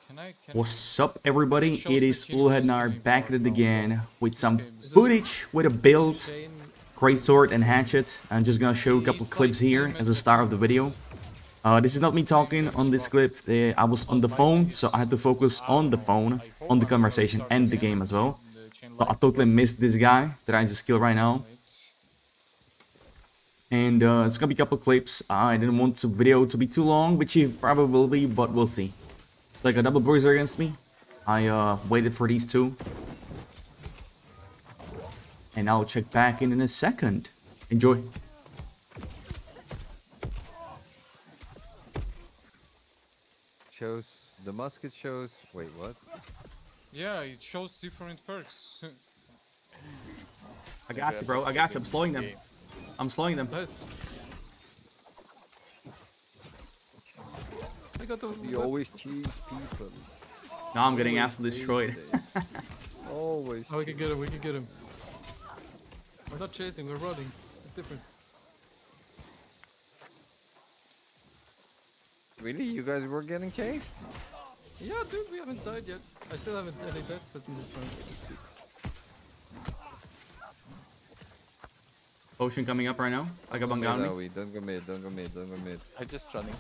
Can I What's up, everybody? shows It the is chain which is Ulhednar giving back power? at it No, again with this some game is footage with a build, Chain. great sword and hatchet. I'm just gonna show a couple it's like clips here same as as the the start of the video. This is not me same talking on damage this buff. clip. I was on the Plus phone, lightning so I is had to focus I on don't the know. phone, I hope on the I'm gonna conversation restart the and the game game and as see well. the chain So I lightning totally buff. missed this guy that I just killed right now. Wait. And it's gonna be a couple clips. I didn't want the video to be too long, which it probably will be, but we'll see. It's like a double bruiser against me. I waited for these two. And I'll check back in a second. Enjoy. Shows the musket shows. Wait, what? Yeah, it shows different perks. I got you, bro. I got you. I'm slowing them. I'm slowing them. Nice. I got the. You always cheese people. Now I'm getting Always absolutely destroyed. basic. Always. Oh, we can get him. We can get him. We're not chasing. We're running. It's different. Really? You guys were getting chased? Yeah, dude, we haven't died yet. I still haven't any deaths in this round. Potion coming up right now. I got one down me. No, we don't go mid, don't go mid, don't go mid. I'm just running.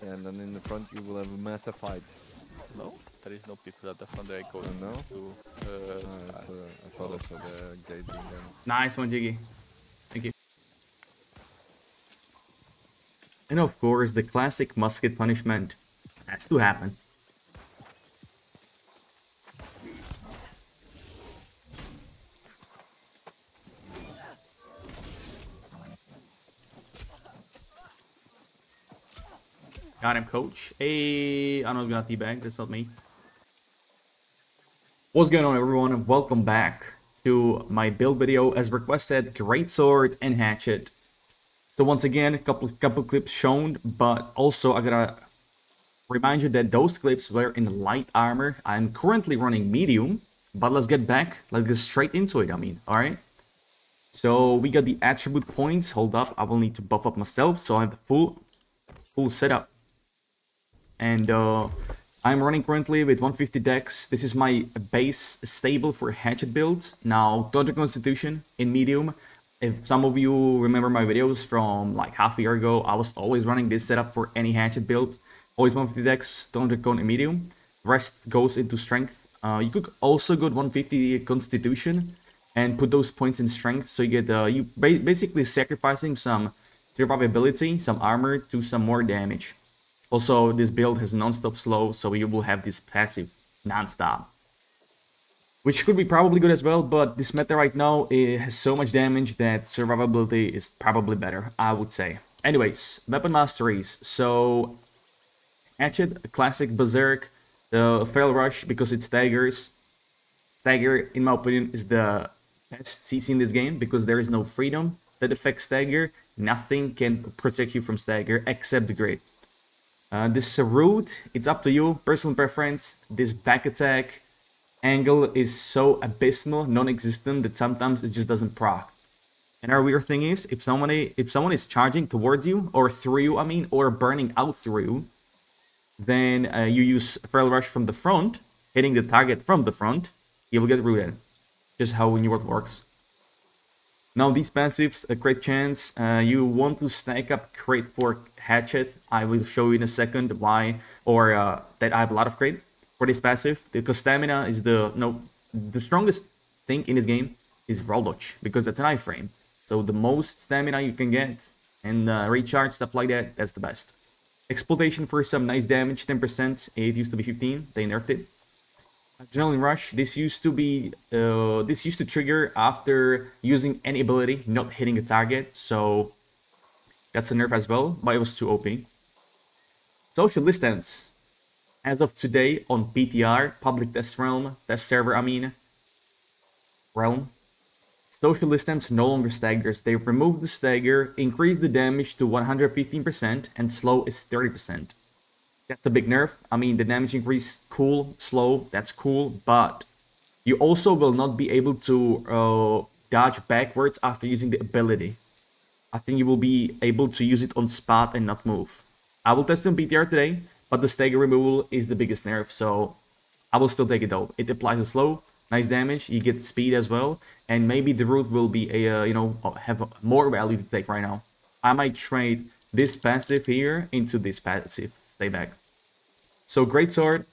Yeah, and then in the front you will have a massive fight. No, there is no people at the front. They go Oh, no? to I thought I saw the gate being there. Nice one, Jiggy. Thank you. And of course, the classic musket punishment has to happen. Got him, coach. Hey, I'm not gonna teabag. That's not me. What's going on, everyone? Welcome back to my build video as requested. Great sword and hatchet. So once again, a couple clips shown, but also I gotta remind you that those clips were in light armor. I'm currently running medium, but let's get back. Let's get straight into it. All right. So we got the attribute points. Hold up, I will need to buff up myself, so I have the full setup. And I'm running currently with 150 dex. This is my base stable for hatchet build. Now, Dodger Constitution in medium. If some of you remember my videos from like half a year ago, I was always running this setup for any hatchet build. Always 150 dex, Dodger Con in medium. Rest goes into strength. You could also go 150 Constitution and put those points in strength. So you get you basically sacrificing some survivability, some armor to some more damage. Also, this build has non-stop slow, so you will have this passive non-stop. Which could be probably good as well, but this meta right now, it has so much damage that survivability is probably better, I would say. Anyways, weapon masteries. So, Hatchet, classic Berserk, the Feral Rush because it staggers. Stagger, in my opinion, is the best CC in this game because there is no freedom that affects stagger. Nothing can protect you from stagger except the grid. This is a root, it's up to you, personal preference. This back attack angle is so abysmal, non-existent that sometimes it just doesn't proc. And our weird thing is, if someone is charging towards you, or through you, I mean, or burning out through you, then you use Feral Rush from the front, hitting the target from the front, you will get rooted. Just how New World works. Now these passives, a great chance. You want to stack up crate for hatchet. I will show you in a second why, or that I have a lot of crate for this passive. Because stamina is the strongest thing in this game is roll dodge because that's an iframe. So the most stamina you can get and recharge stuff like that, that's the best. Exploitation for some nice damage, 10%. It used to be 15. They nerfed it. Adrenaline Rush, this used to trigger after using any ability, not hitting a target, so that's a nerf as well, but it was too OP. Social Distance, as of today on PTR, Public Test Realm, Test Server, Realm. Social Distance no longer staggers, they removed the stagger, increased the damage to 115%, and slow is 30%. That's a big nerf. I mean, the damage increase, cool, slow, that's cool, but you also will not be able to dodge backwards after using the ability. I think you will be able to use it on spot and not move. I will test on PTR today, but the stagger removal is the biggest nerf, so I will still take it though. It applies a slow, nice damage, you get speed as well, and maybe the root will be a, have more value to take right now. I might trade this passive here into this passive, stay back. So Greatsword,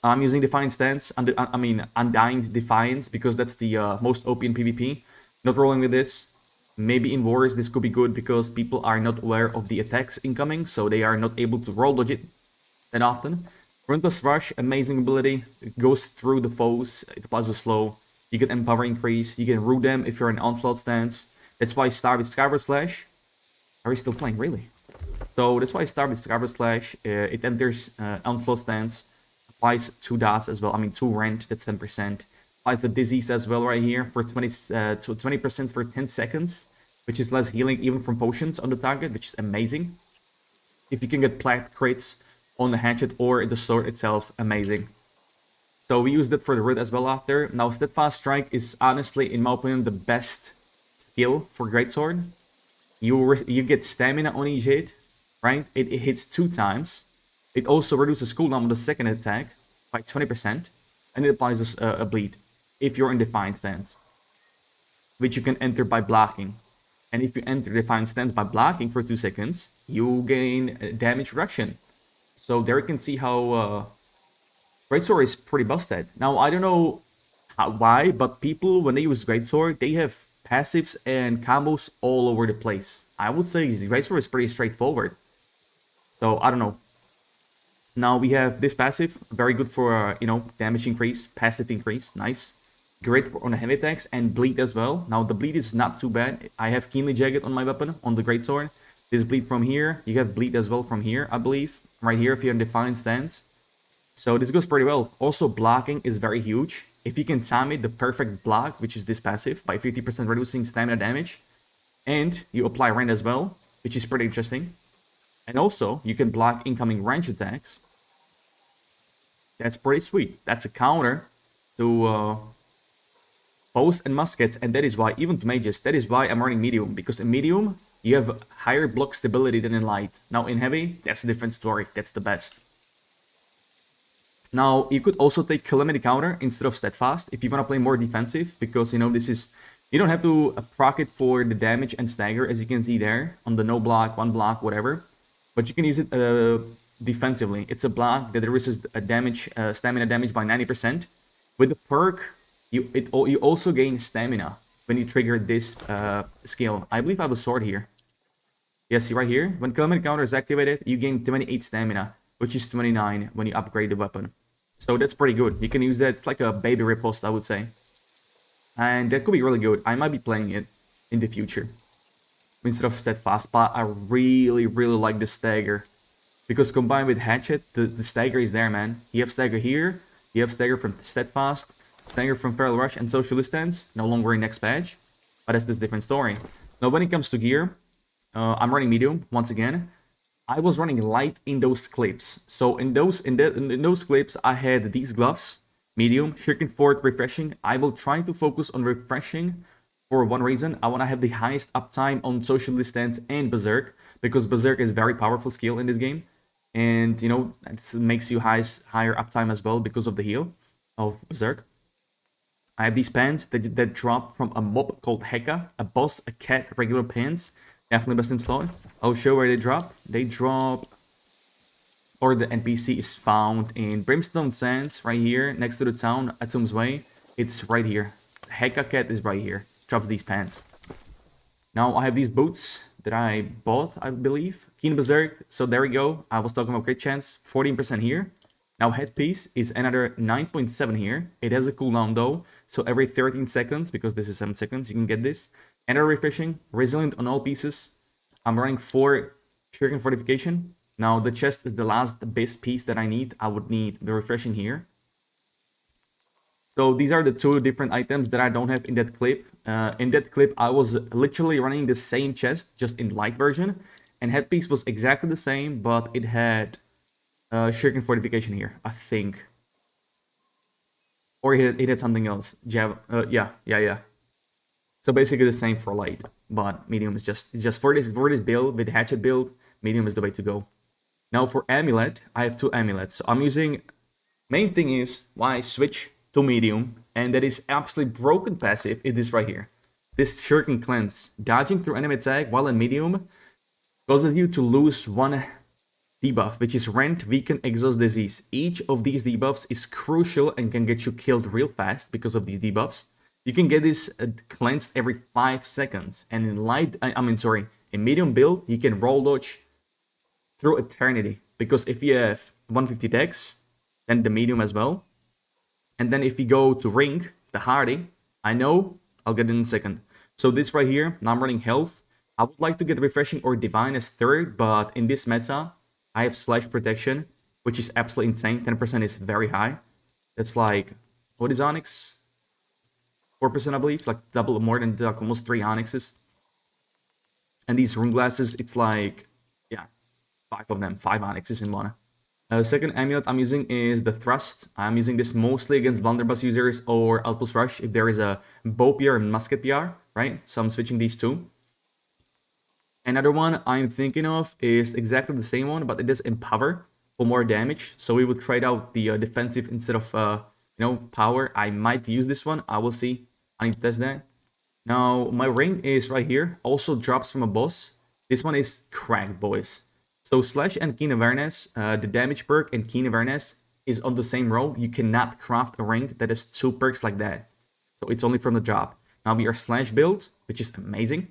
I'm using Defiant Stance, Undying Defiance, because that's the most OP in PvP. Not rolling with this. Maybe in wars this could be good because people are not aware of the attacks incoming, so they are not able to roll dodge it that often. Relentless Rush, amazing ability. It goes through the foes, it applies a slow. You get Empower increase, you can root them if you're in Onslaught stance. That's why I start with Skyward Slash. Are we still playing? Really? So that's why I start with Skyward Slash. It enters Onslaught stance. Applies 2 dots as well. 2 rent, that's 10%. Applies the disease as well right here for 20% for 10 seconds, which is less healing even from potions on the target, which is amazing. If you can get plat crits on the hatchet or the sword itself, amazing. So we used it for the root as well after. Now Steadfast Strike is honestly, in my opinion, the best skill for Greatsword. You get stamina on each hit, right? It hits 2 times. It also reduces cooldown on the second attack by 20%, and it applies a bleed if you're in Defiant Stance, which you can enter by blocking. And if you enter Defiant Stance by blocking for 2 seconds, you gain damage reduction. So there you can see how Greatsword is pretty busted. Now, I don't know why, but people, when they use Greatsword, they have passives and combos all over the place. I would say Greatsword is pretty straightforward. So, I don't know. Now we have this passive, very good for, damage increase, passive increase, nice. Great on the heavy attacks and bleed as well. Now the bleed is not too bad. I have Keenly Jagged on my weapon, on the Greatsword. This bleed from here, you have bleed as well from here, I believe. Right here if you're in Defiant Stance. So this goes pretty well. Also blocking is very huge. If you can time it, the perfect block, which is this passive, by 50% reducing stamina damage. And you apply rend as well, which is pretty interesting. And also, you can block incoming range attacks. That's pretty sweet. That's a counter to bows and muskets, and that is why, even to mages, that is why I'm running medium, because in medium, you have higher block stability than in light. Now in heavy, that's a different story. That's the best. Now, you could also take Calamity Counter instead of Steadfast if you want to play more defensive, because, this is... You don't have to proc it for the damage and stagger, as you can see there, on the no block, 1 block, whatever. But you can use it defensively. It's a block that reduces damage, stamina damage by 90%. With the perk, you also gain stamina when you trigger this skill. I believe I have a sword here. Yeah, see right here? When Calamity Counter is activated, you gain 28 stamina, which is 29 when you upgrade the weapon. So that's pretty good. You can use that. It's like a baby riposte, I would say. And that could be really good. I might be playing it in the future instead of Steadfast, but I really, really like the stagger. Because combined with Hatchet, the stagger is there, man. You have stagger here, you have stagger from Steadfast, stagger from Feral Rush and Socialist Stance, no longer in next patch. But that's this different story. Now when it comes to gear, I'm running medium once again. I was running light in those clips. So in those clips, I had these gloves, medium, Shuriken Fort, refreshing. I will try to focus on refreshing for one reason. I want to have the highest uptime on Socialist Stance and Berserk, because Berserk is very powerful skill in this game. And, it makes you higher uptime as well because of the heal of Berserk. I have these pants that drop from a mob called Heka, a boss, a cat, regular pants. Definitely best in slot. I'll show where they drop. They drop, or the NPC is found in Brimstone Sands, right here, next to the town, Atom's Way. It's right here. Heka cat is right here. Drops these pants. Now I have these boots that I bought, I believe. Keen Berserk. So there we go. I was talking about crit chance. 14% here. Now headpiece is another 9.7 here. It has a cooldown though. So every 13 seconds, because this is 7 seconds, you can get this. Another refreshing. Resilient on all pieces. I'm running 4 Shuriken Fortification. Now the chest is the last base piece that I need. I would need the refreshing here. So these are the 2 different items that I don't have in that clip. In that clip, I was literally running the same chest, just in light version. And headpiece was exactly the same, but it had Shuriken Fortification here, I think. Or it had something else. Yeah. So basically the same for light, but medium is just for this build, with Hatchet build, medium is the way to go. Now for amulet, I have 2 amulets. So I'm using, main thing is why I switch to medium, and that is absolutely broken passive, it is right here. This Shuriken Cleanse. Dodging through enemy attack while in medium causes you to lose 1 debuff, which is Rent, Weaken, Exhaust, Disease. Each of these debuffs is crucial and can get you killed real fast because of these debuffs. You can get this cleansed every 5 seconds. And in medium build, you can roll dodge through eternity. Because if you have 150 dex, then the medium as well. And then if you go to ring, the hardy, I know, I'll get it in a second. So this right here, now I'm running health. I would like to get refreshing or divine as 3rd, but in this meta, I have slash protection, which is absolutely insane. 10% is very high. It's like, what is Onyx? 4% I believe, it's like double, more than like almost 3 Onyxes. And these rune glasses, it's like, yeah, 5 of them, 5 Onyxes in one. Second amulet I'm using is the Thrust. I'm using this mostly against Blunderbuss users or Outpost Rush if there is a Bow PR and Musket PR, right? So I'm switching these 2. Another one I'm thinking of is exactly the same one, but it does Empower for more damage. So we would trade out the defensive instead of, power. I might use this one. I will see. I need to test that. Now, my ring is right here. Also drops from a boss. This one is cracked, boys. So Slash and Keen Awareness, the damage perk and Keen Awareness is on the same row. You cannot craft a ring that has 2 perks like that. So it's only from the drop. Now we are Slash build, which is amazing.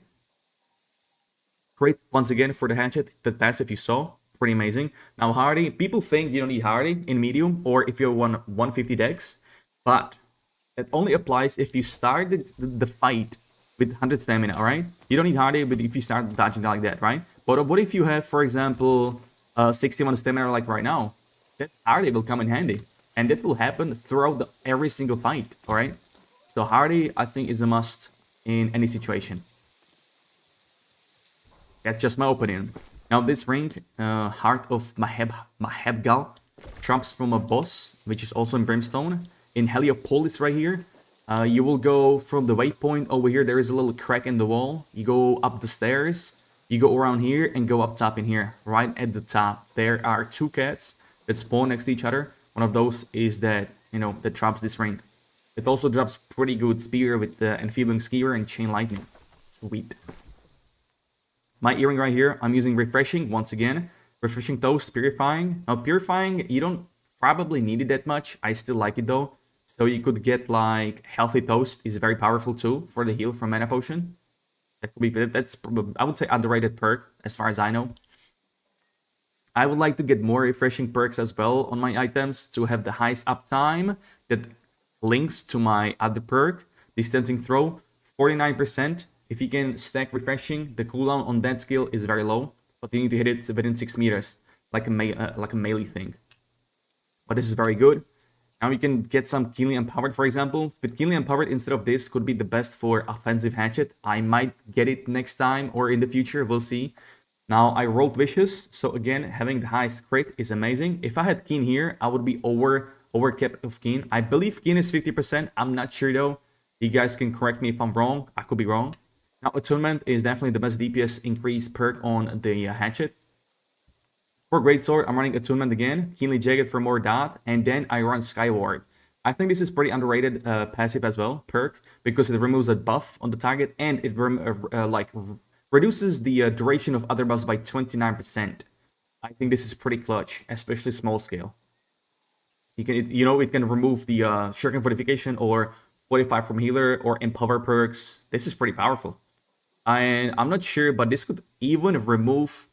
Great once again for the hatchet, the passive you saw, pretty amazing. Now Hardy, people think you don't need Hardy in medium or if you're 150 dex, but it only applies if you start the fight with 100 stamina, alright? You don't need Hardy but if you start dodging like that, right? But what if you have, for example, 61 stamina like right now? That Hardy will come in handy. And that will happen throughout every single fight, alright? So Hardy, I think, is a must in any situation. That's just my opinion. Now this ring, Heart of Mahebgal, drops from a boss, which is also in Brimstone. In Heliopolis right here, you will go from the waypoint over here. There is a little crack in the wall. You go up the stairs. You go around here and go up top in here. Right at the top, there are 2 cats that spawn next to each other. One of those is that, that drops this ring. It also drops pretty good spear with the Enfeebling Skewer and Chain Lightning. Sweet. My earring right here, I'm using Refreshing once again. Refreshing Toast, Purifying. Now Purifying, you don't probably need it that much. I still like it though. So you could get like Healthy Toast is very powerful too for the heal from Mana Potion. That's probably, I would say, underrated perk as far as I know. I would like to get more refreshing perks as well on my items to have the highest uptime that links to my other perk, Distancing Throw, 49%. If you can stack refreshing, the cooldown on that skill is very low, but you need to hit it within 6 meters, like a melee thing. But this is very good. Now you can get some Keenly Empowered, for example. With Keenly Empowered instead of this could be the best for offensive hatchet. I might get it next time or in the future, we'll see. Now I rolled Vicious, so again, having the highest crit is amazing. If I had Keen here, I would be overcapped of Keen. I believe Keen is 50%, I'm not sure though. You guys can correct me if I'm wrong, I could be wrong. Now, Attunement is definitely the best DPS increase perk on the hatchet. For Greatsword, I'm running Attunement again, Keenly Jagged for more dot, and then I run Skyward. I think this is pretty underrated passive as well, perk, because it removes a buff on the target and it reduces the duration of other buffs by 29%. I think this is pretty clutch, especially small scale. It can remove the Shuriken Fortification or 45 from healer or Empower perks. This is pretty powerful. And I'm not sure, but this could even remove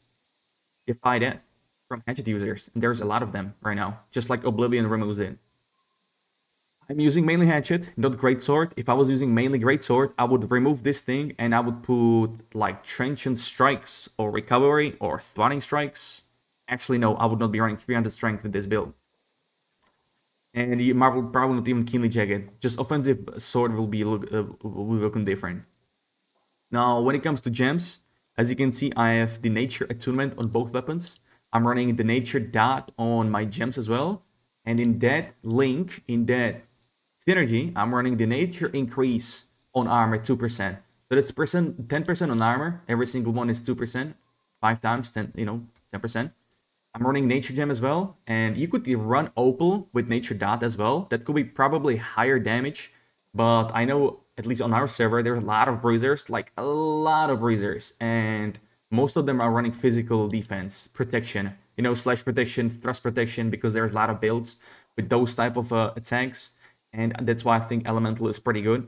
Defy Death from hatchet users. And there's a lot of them right now, just like Oblivion removes it. I'm using mainly hatchet, not Greatsword. If I was using mainly Greatsword, I would remove this thing and I would put like Transient Strikes or Recovery or Thwarting Strikes. Actually, no, I would not be running 300 strength with this build. And the Marvel probably not even Keenly Jagged. Just offensive sword will be looking different. Now, when it comes to gems, as you can see, I have the Nature Attunement on both weapons. I'm running the Nature Dot on my gems as well. And in that link, in that synergy, I'm running the Nature Increase on armor 2%. So that's 10% on armor. Every single one is 2%. 5 times 10, 10%. I'm running Nature Gem as well, and you could run Opal with Nature Dot as well. That could be probably higher damage, but I know, at least on our server, there's a lot of bruisers, like a lot of bruisers, and most of them are running physical defense, protection, you know, slash protection, thrust protection, because there's a lot of builds with those type of attacks, and that's why I think Elemental is pretty good.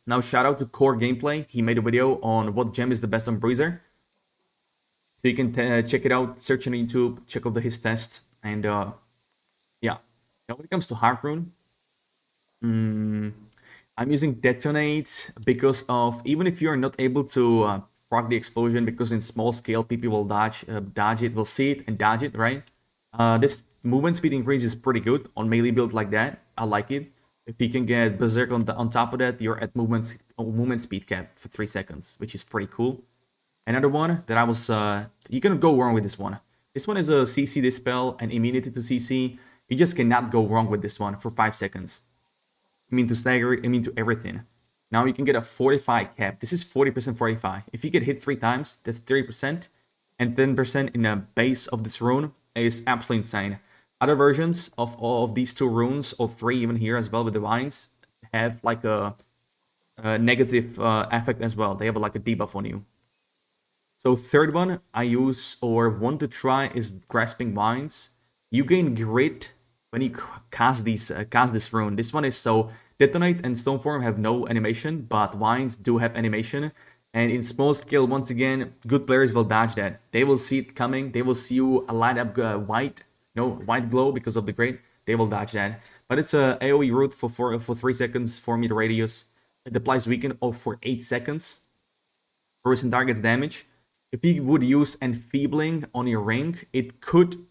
Now, shout out to Core Gameplay. He made a video on what gem is the best on Bruiser. So you can check it out, search on YouTube, check out his test, and yeah. Now when it comes to Heart Rune, I'm using Detonate because of, even if you're not able to proc the explosion, because in small scale people will dodge it, will see it and dodge it, right? This movement speed increase is pretty good on melee build like that. I like it. If you can get Berserk on top of that, you're at movement speed cap for 3 seconds, which is pretty cool. Another one that I was, you cannot go wrong with this one. This one is a CC Dispel and immunity to CC. You just cannot go wrong with this one for 5 seconds. Immune to stagger, immune to everything. Now you can get a 45 cap. This is 40% 45. If you get hit 3 times, that's 30%. And 10% in the base of this rune is absolutely insane. Other versions of all of these 2 runes, or 3 even here as well with the vines, have like a negative effect as well. They have like a debuff on you. So third one I use or want to try is Grasping Vines. You gain grit when you cast this rune. This one is so Detonate and Stoneform have no animation, but Vines do have animation. And in small scale, once again, good players will dodge that. They will see it coming. They will see you light up white glow because of the grit. They will dodge that. But it's a AoE root for 3 seconds, 4 meter radius. It applies weaken for 8 seconds. Person targets damage. If you would use Enfeebling on your ring, it could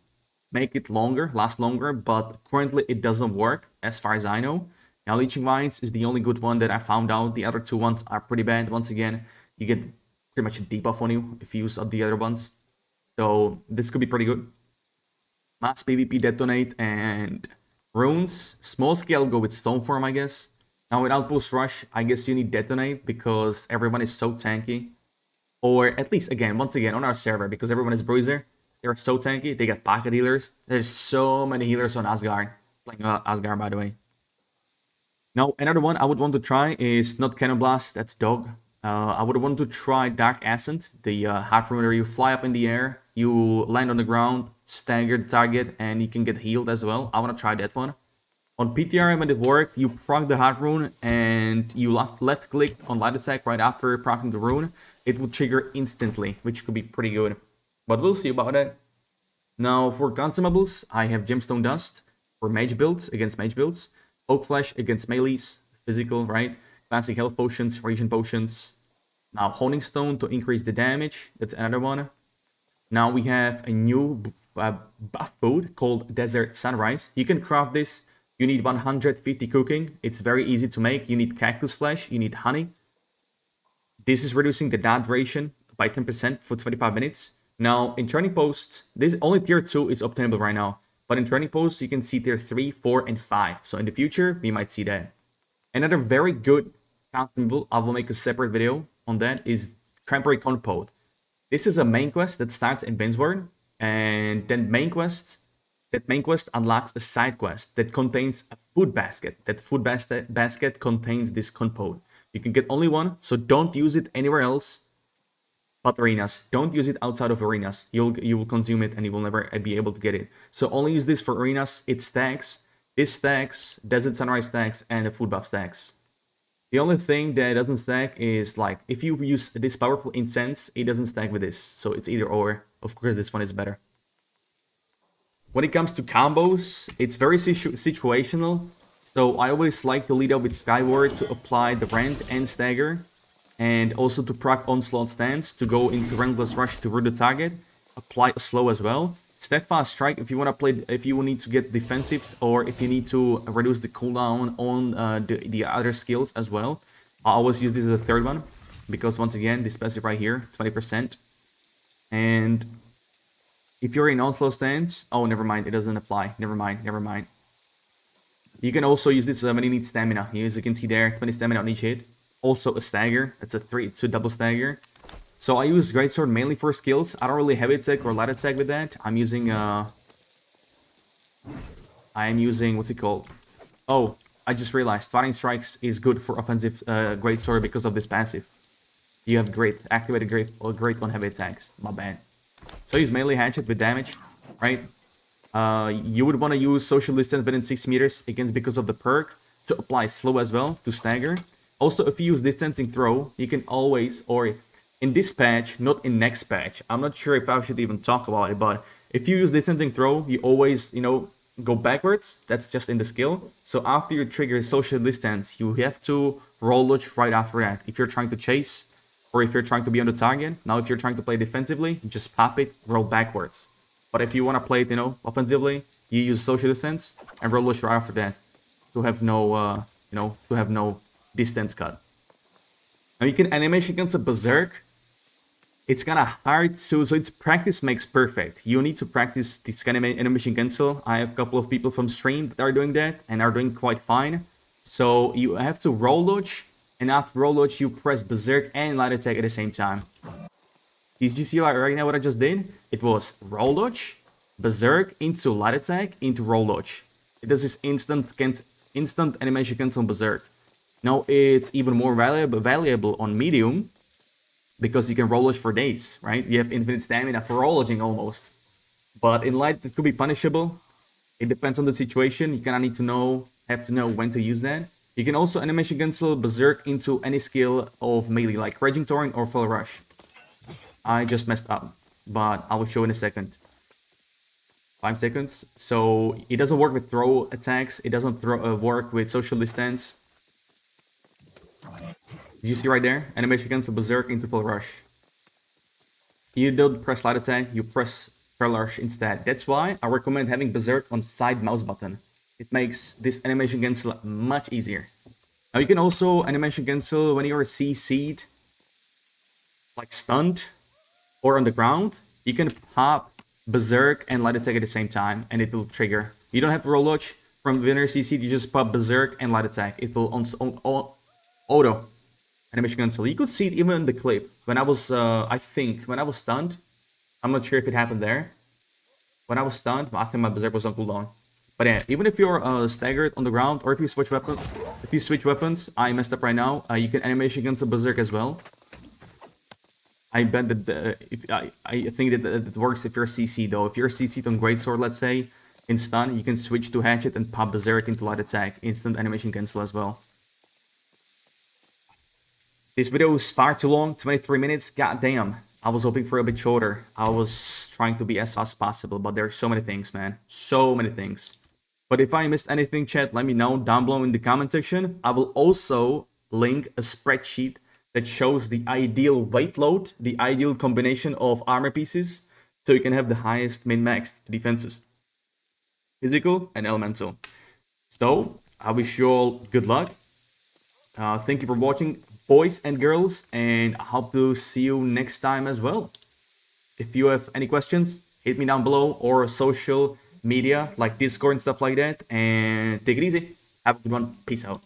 make it last longer, but currently it doesn't work as far as I know. Now, Leeching Vines is the only good one that I found out. The other 2 ones are pretty bad. Once again, you get pretty much a debuff on you if you use the other ones. So this could be pretty good. Mass PvP Detonate and runes. Small scale, go with Stoneform, I guess. Now with Outpost Rush, I guess you need Detonate because everyone is so tanky. Or at least, once again, on our server, because everyone is Bruiser, they're so tanky, they get pocket healers. There's so many healers on Asgard. Playing Asgard, by the way. Now, another one I would want to try is not Cannon Blast, that's Dog. I would want to try Dark Ascent, the Heart Rune where you fly up in the air, you land on the ground, stagger the target, and you can get healed as well. I want to try that one. On PTR, when it worked, you proc the Heart Rune and you left click on Light Attack right after procking the rune. It will trigger instantly, which could be pretty good. But we'll see about that. Now, for consumables, I have Gemstone Dust for mage builds, against mage builds. Oak Flesh against melees, physical, right? Classic health potions, regen potions. Now, Honing Stone to increase the damage. That's another one. Now we have a new buff food called Desert Sunrise. You can craft this. You need 150 cooking. It's very easy to make. You need cactus flesh. You need honey. This is reducing the dad duration by 10% for 25 minutes. Now, in Training Post, this only tier 2 is obtainable right now. But in Training Post, you can see tier 3, 4, and 5. So in the future, we might see that. Another very good consumable, I will make a separate video on that, is Cranberry Compote. This is a main quest that starts in Binsworn. And then that main quest unlocks a side quest that contains a food basket. That food basket contains this compote. You can get only one, so don't use it anywhere else but arenas. Don't use it outside of arenas. You will consume it and you will never be able to get it. So only use this for arenas. It stacks. This stacks, Desert Sunrise stacks, and the food buff stacks. The only thing that doesn't stack is like if you use this powerful incense, it doesn't stack with this. So it's either or. Of course, this one is better. When it comes to combos, it's very situational. So I always like to lead up with Skyward to apply the Rend and Stagger. And also to proc Onslaught Stance to go into Relentless Rush to root the target. Apply a slow as well. Steadfast Strike if you want to play, if you need to get defensives or if you need to reduce the cooldown on the other skills as well. I always use this as a third one because once again, this passive right here, 20%. And if you're in Onslaught Stance, oh, never mind, it doesn't apply. Never mind. You can also use this when you need stamina. As you can see there, 20 stamina on each hit. Also a stagger. It's a double stagger. So I use Greatsword mainly for skills. I don't really heavy attack or light attack with that. I'm using what's it called? Oh, I just realized Fighting Strikes is good for offensive Greatsword because of this passive. You have great activated great on heavy attacks. My bad. So use melee hatchet with damage, right? You would want to use social distance within 6 meters against because of the perk to apply slow as well to stagger. Also, if you use distancing throw, you can always, or in this patch, not in next patch. I'm not sure if I should even talk about it, but if you use distancing throw, you always, go backwards. That's just in the skill. So after you trigger social distance, you have to roll dodge right after that. If you're trying to chase, or if you're trying to be on the target. Now, if you're trying to play defensively, you just pop it, roll backwards. But if you want to play it, offensively, you use social distance and roll dodge right after that to have no, to have no distance cut. Now you can animation against a berserk. It's kind of hard, so it's practice makes perfect. You need to practice this kind of animation cancel. I have a couple of people from stream that are doing that and are doing quite fine. So you have to roll dodge, and after roll dodge, you press berserk and light attack at the same time. Did you see right now what I just did? It was roll dodge, berserk into light attack into roll dodge. It does this instant animation cancel on berserk. Now it's even more valuable on medium, because you can roll dodge for days, right? You have infinite stamina for roll dodging almost. But in light, it could be punishable. It depends on the situation. You kind of need to have to know when to use that. You can also animation cancel berserk into any skill of melee, like Raging Torrent or Full Rush. I just messed up, but I will show in a second. 5 seconds. So it doesn't work with throw attacks. It doesn't work with social distance. Did you see right there? Animation cancel berserk into Full Rush. You don't press light attack, you press Full Rush instead. That's why I recommend having berserk on side mouse button. It makes this animation cancel much easier. Now you can also animation cancel when you're CC'd, like stunned or on the ground. You can pop berserk and light attack at the same time, and it will trigger. You don't have to roll dodge from winner CC'd. You just pop berserk and light attack. It will auto animation cancel. You could see it even in the clip when I was, I think, when I was stunned. I'm not sure if it happened there. When I was stunned, I think my berserk was on cooldown. But yeah, even if you're staggered on the ground, or if you switch weapons, I messed up right now. You can animation cancel berserk as well. I bet that I think that it works if you're CC though. If you're CC'd on Greatsword, let's say, in stun, you can switch to hatchet and pop berserk into light attack, instant animation cancel as well. This video is far too long, 23 minutes. God damn. I was hoping for a bit shorter. I was trying to be as fast as possible, but there are so many things, man. So many things. But if I missed anything, chat, let me know down below in the comment section. I will also link a spreadsheet that shows the ideal weight load, the ideal combination of armor pieces, so you can have the highest min-maxed defenses. Physical and elemental. So, I wish you all good luck. Thank you for watching, boys and girls, and I hope to see you next time as well. If you have any questions, hit me down below, or social media like Discord and stuff like that, and take it easy. Have a good one. Peace out.